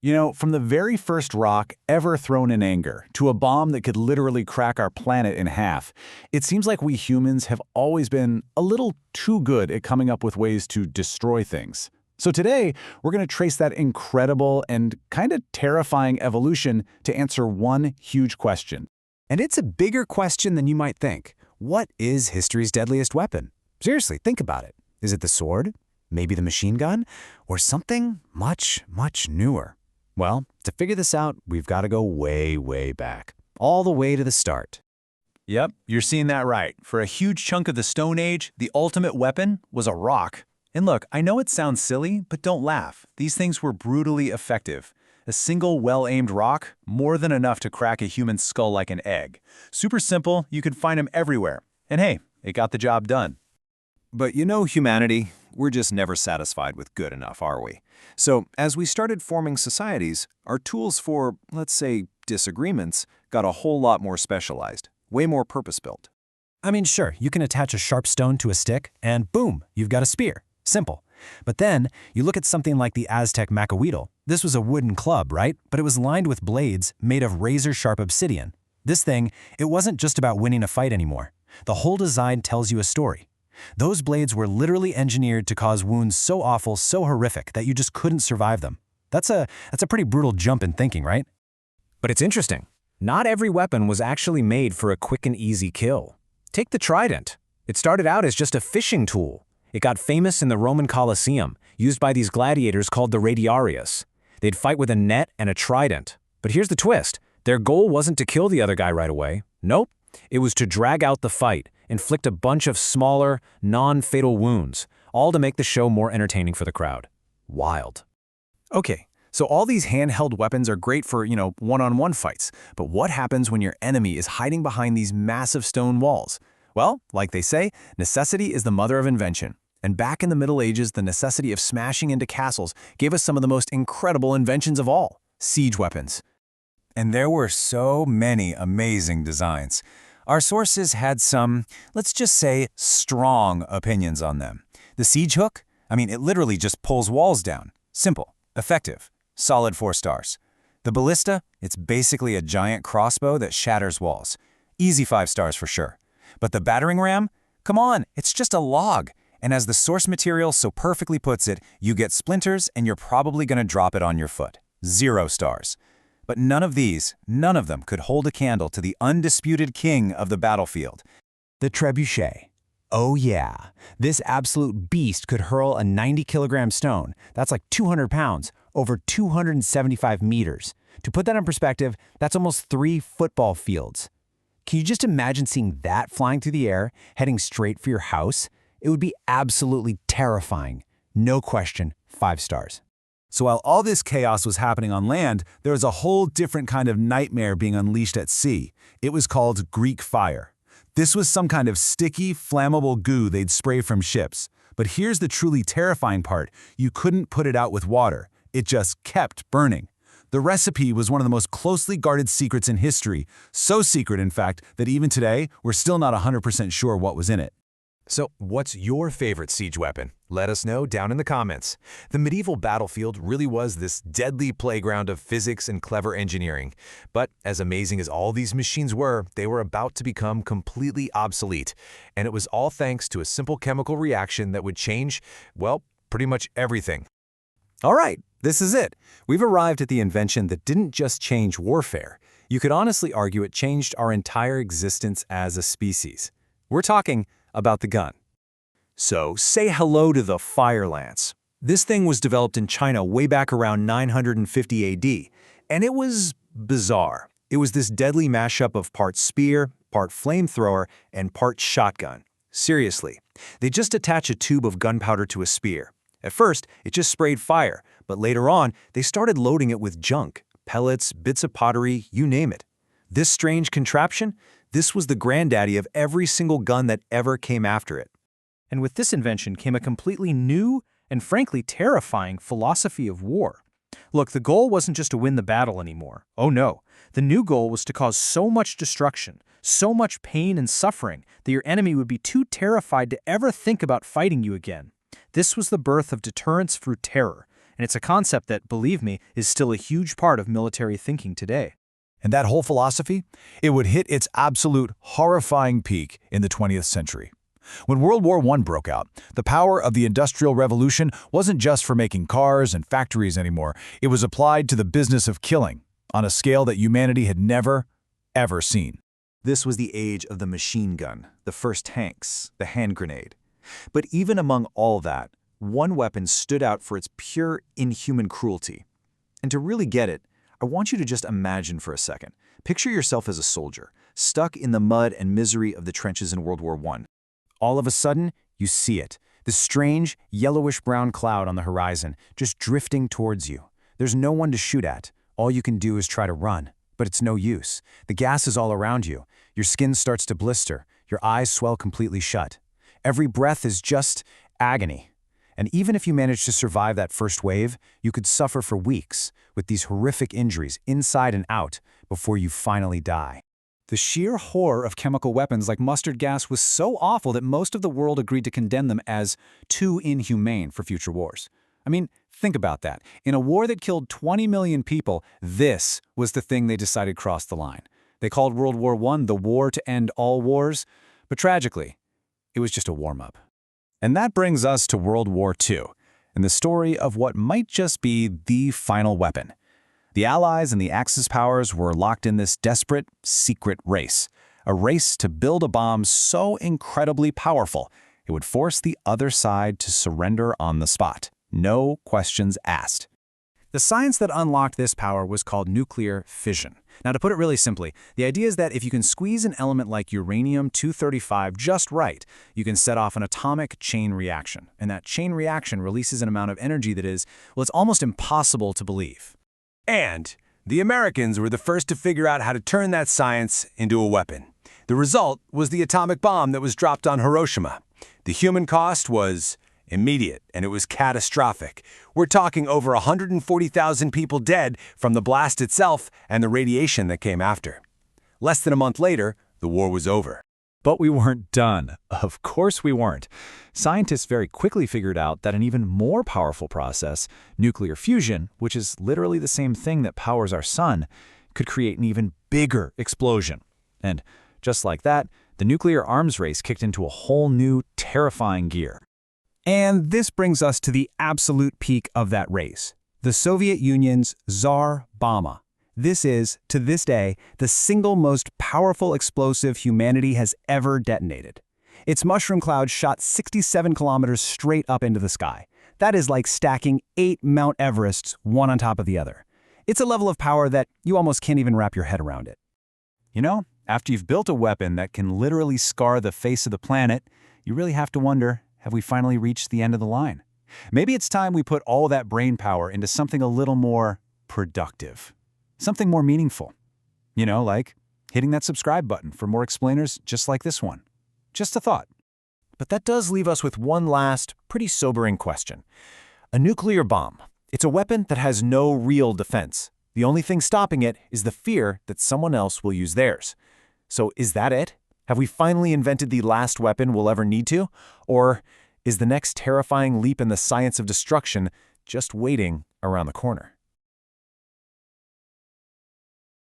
You know, from the very first rock ever thrown in anger to a bomb that could literally crack our planet in half, it seems like we humans have always been a little too good at coming up with ways to destroy things. So today, we're going to trace that incredible and kind of terrifying evolution to answer one huge question. And it's a bigger question than you might think. What is history's deadliest weapon? Seriously, think about it. Is it the sword? Maybe the machine gun? Or something much, much newer? Well, to figure this out, we've got to go way, way back. All the way to the start. Yep, you're seeing that right. For a huge chunk of the Stone Age, the ultimate weapon was a rock. And look, I know it sounds silly, but don't laugh. These things were brutally effective. A single well-aimed rock, more than enough to crack a human skull like an egg. Super simple, you could find them everywhere. And hey, it got the job done. But you know humanity, we're just never satisfied with good enough, are we? So as we started forming societies, our tools for, let's say, disagreements got a whole lot more specialized, way more purpose-built. I mean, sure, you can attach a sharp stone to a stick, and boom, you've got a spear. Simple. But then, you look at something like the Aztec macahuitl. This was a wooden club, right? But it was lined with blades made of razor-sharp obsidian. This thing, it wasn't just about winning a fight anymore. The whole design tells you a story. Those blades were literally engineered to cause wounds so awful, so horrific, that you just couldn't survive them. That's a pretty brutal jump in thinking, right? But it's interesting. Not every weapon was actually made for a quick and easy kill. Take the trident. It started out as just a fishing tool. It got famous in the Roman Colosseum, used by these gladiators called the radiarius. They'd fight with a net and a trident. But here's the twist. Their goal wasn't to kill the other guy right away. Nope. It was to drag out the fight, inflict a bunch of smaller, non-fatal wounds, all to make the show more entertaining for the crowd. Wild. Okay, so all these handheld weapons are great for, one-on-one fights. But what happens when your enemy is hiding behind these massive stone walls? Well, like they say, necessity is the mother of invention. And back in the Middle Ages, the necessity of smashing into castles gave us some of the most incredible inventions of all, siege weapons. And there were so many amazing designs. Our sources had some, let's just say, strong opinions on them. The siege hook? It literally just pulls walls down. Simple, effective, solid 4 stars. The ballista? It's basically a giant crossbow that shatters walls. Easy 5 stars for sure. But the battering ram? Come on, it's just a log. And as the source material so perfectly puts it, you get splinters and you're probably going to drop it on your foot. 0 stars. But none of them could hold a candle to the undisputed king of the battlefield. The Trebuchet. Oh yeah, this absolute beast could hurl a 90-kilogram stone, that's like 200 pounds, over 275 meters. To put that in perspective, that's almost 3 football fields. Can you just imagine seeing that flying through the air, heading straight for your house? It would be absolutely terrifying. No question, 5 stars. So while all this chaos was happening on land, there was a whole different kind of nightmare being unleashed at sea. It was called Greek fire. This was some kind of sticky, flammable goo they'd spray from ships. But here's the truly terrifying part. You couldn't put it out with water. It just kept burning. The recipe was one of the most closely guarded secrets in history. So secret, in fact, that even today, we're still not 100% sure what was in it. So, what's your favorite siege weapon? Let us know down in the comments. The medieval battlefield really was this deadly playground of physics and clever engineering. But as amazing as all these machines were, they were about to become completely obsolete. And it was all thanks to a simple chemical reaction that would change, well, pretty much everything. All right, this is it. We've arrived at the invention that didn't just change warfare. You could honestly argue it changed our entire existence as a species. We're talking about the gun. So, say hello to the fire lance. This thing was developed in China way back around 950 AD, and it was bizarre. It was this deadly mashup of part spear, part flamethrower, and part shotgun. Seriously, they just attach a tube of gunpowder to a spear. At first, it just sprayed fire, but later on, they started loading it with junk, pellets, bits of pottery, you name it. This strange contraption? This was the granddaddy of every single gun that ever came after it. And with this invention came a completely new and frankly terrifying philosophy of war. Look, the goal wasn't just to win the battle anymore. Oh no, the new goal was to cause so much destruction, so much pain and suffering that your enemy would be too terrified to ever think about fighting you again. This was the birth of deterrence through terror, And it's a concept that, believe me, is still a huge part of military thinking today. And that whole philosophy, it would hit its absolute horrifying peak in the 20th century. When World War I broke out, the power of the Industrial Revolution wasn't just for making cars and factories anymore. It was applied to the business of killing on a scale that humanity had never, ever seen. This was the age of the machine gun, the first tanks, the hand grenade. But even among all that, one weapon stood out for its pure, inhuman cruelty. And to really get it, I want you to just imagine for a second. Picture yourself as a soldier, stuck in the mud and misery of the trenches in World War I. All of a sudden, you see it. This strange, yellowish-brown cloud on the horizon, just drifting towards you. There's no one to shoot at. All you can do is try to run. But it's no use. The gas is all around you. Your skin starts to blister. Your eyes swell completely shut. Every breath is just agony. And even if you manage to survive that first wave, you could suffer for weeks with these horrific injuries inside and out before you finally die. The sheer horror of chemical weapons like mustard gas was so awful that most of the world agreed to condemn them as too inhumane for future wars. I mean, think about that. In a war that killed 20 million people, this was the thing they decided crossed the line. They called World War I the war to end all wars, but tragically, it was just a warm-up. And that brings us to World War II, and the story of what might just be the final weapon. The Allies and the Axis powers were locked in this desperate, secret race. A race to build a bomb so incredibly powerful, it would force the other side to surrender on the spot. No questions asked. The science that unlocked this power was called nuclear fission. Now, to put it really simply, the idea is that if you can squeeze an element like uranium-235 just right, you can set off an atomic chain reaction. And that chain reaction releases an amount of energy that is, well, it's almost impossible to believe. And the Americans were the first to figure out how to turn that science into a weapon. The result was the atomic bomb that was dropped on Hiroshima. The human cost was immediate, and it was catastrophic. We're talking over 140,000 people dead from the blast itself and the radiation that came after. Less than a month later, the war was over. But we weren't done. Of course we weren't. Scientists very quickly figured out that an even more powerful process, nuclear fusion, which is literally the same thing that powers our sun, could create an even bigger explosion. And just like that, the nuclear arms race kicked into a whole new, terrifying gear. And this brings us to the absolute peak of that race, the Soviet Union's Tsar Bomba. This is, to this day, the single most powerful explosive humanity has ever detonated. Its mushroom cloud shot 67 kilometers straight up into the sky. That is like stacking 8 Mount Everests one on top of the other. It's a level of power that you almost can't even wrap your head around it. You know, after you've built a weapon that can literally scar the face of the planet, you really have to wonder, have we finally reached the end of the line? Maybe it's time we put all that brain power into something a little more productive. Something more meaningful. You know, like hitting that subscribe button for more explainers just like this one. Just a thought. But that does leave us with one last, pretty sobering question. A nuclear bomb. It's a weapon that has no real defense. The only thing stopping it is the fear that someone else will use theirs. So is that it? Have we finally invented the last weapon we'll ever need to? Or is the next terrifying leap in the science of destruction just waiting around the corner?